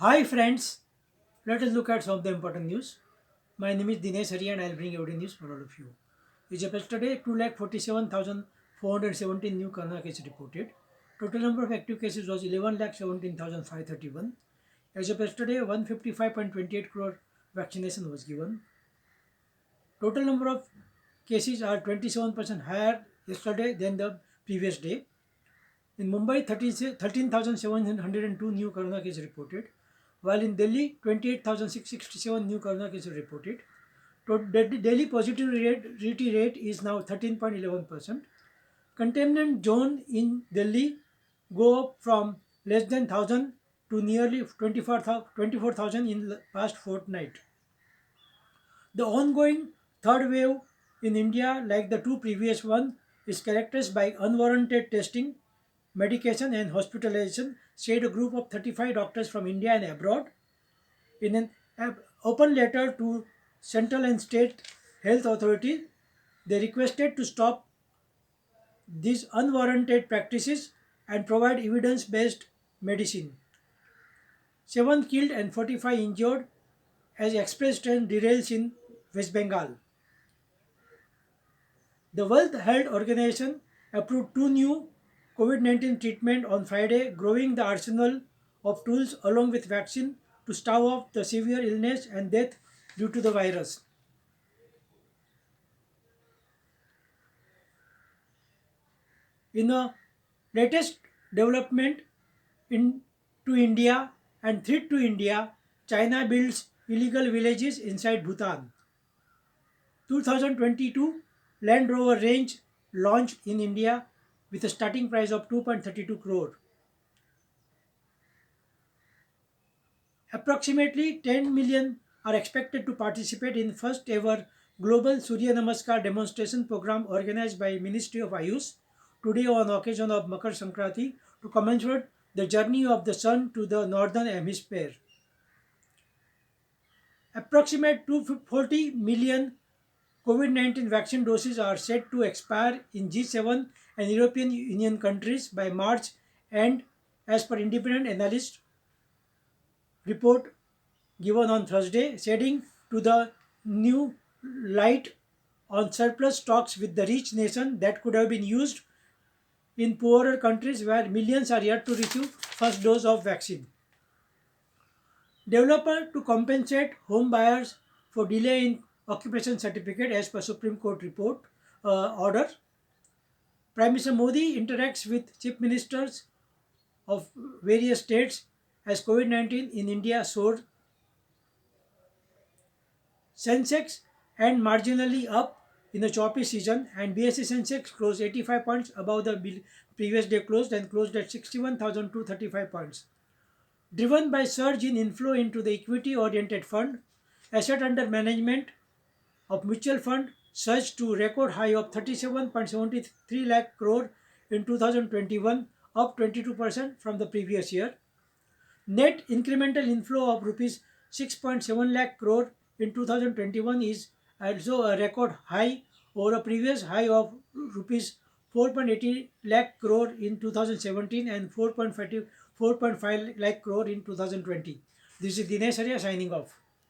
Hi friends, let us look at some of the important news. My name is Dinesh Hari and I will bring every news for all of you. As of yesterday, 2,47,417 new corona cases reported. Total number of active cases was 11,17,531. As of yesterday, 155.28 crore vaccination was given. Total number of cases are 27% higher yesterday than the previous day. In Mumbai, 13,702 new corona cases reported, while in Delhi, 28,667 new corona cases reported. Daily positivity rate is now 13.11%. Containment zone in Delhi go up from less than 1,000 to nearly 24,000 in the past fortnight. The ongoing third wave in India, like the two previous ones, is characterized by unwarranted testing, medication, and hospitalization, said a group of 35 doctors from India and abroad. In an open letter to central and state health authorities, they requested to stop these unwarranted practices and provide evidence based medicine. 7 killed and 45 injured as express train derails in West Bengal. The World Health Organization approved two new COVID 19 treatment on Friday, growing the arsenal of tools along with vaccine to stave off the severe illness and death due to the virus. In a latest development in to India and threat to India, China builds illegal villages inside Bhutan. 2022 Land Rover range launched in India with a starting price of 2.32 crore. Approximately 10 million are expected to participate in first ever global Surya Namaskar demonstration program organized by Ministry of Ayush today on occasion of Makar Sankranti to commemorate the journey of the sun to the northern hemisphere. Approximate 240 million COVID-19 vaccine doses are set to expire in G7 and European Union countries by March and as per independent analyst report given on Thursday, shedding to the new light on surplus stocks with the rich nation that could have been used in poorer countries where millions are yet to receive first dose of vaccine. Developer to compensate home buyers for delay in occupation certificate as per Supreme Court report order. Prime Minister Modi interacts with chief ministers of various states as COVID-19 in India soared. Sensex and marginally up in the choppy season, and BSE Sensex closed 85 points above the previous day closed and closed at 61,235 points. Driven by surge in inflow into the equity oriented fund, asset under management of mutual fund surged to record high of 37.73 lakh crore in 2021, up 22% from the previous year. Net incremental inflow of rupees 6.7 lakh crore in 2021 is also a record high over a previous high of rupees 4.80 lakh crore in 2017 and 4.5 lakh crore in 2020. This is Dinesh Arya signing off.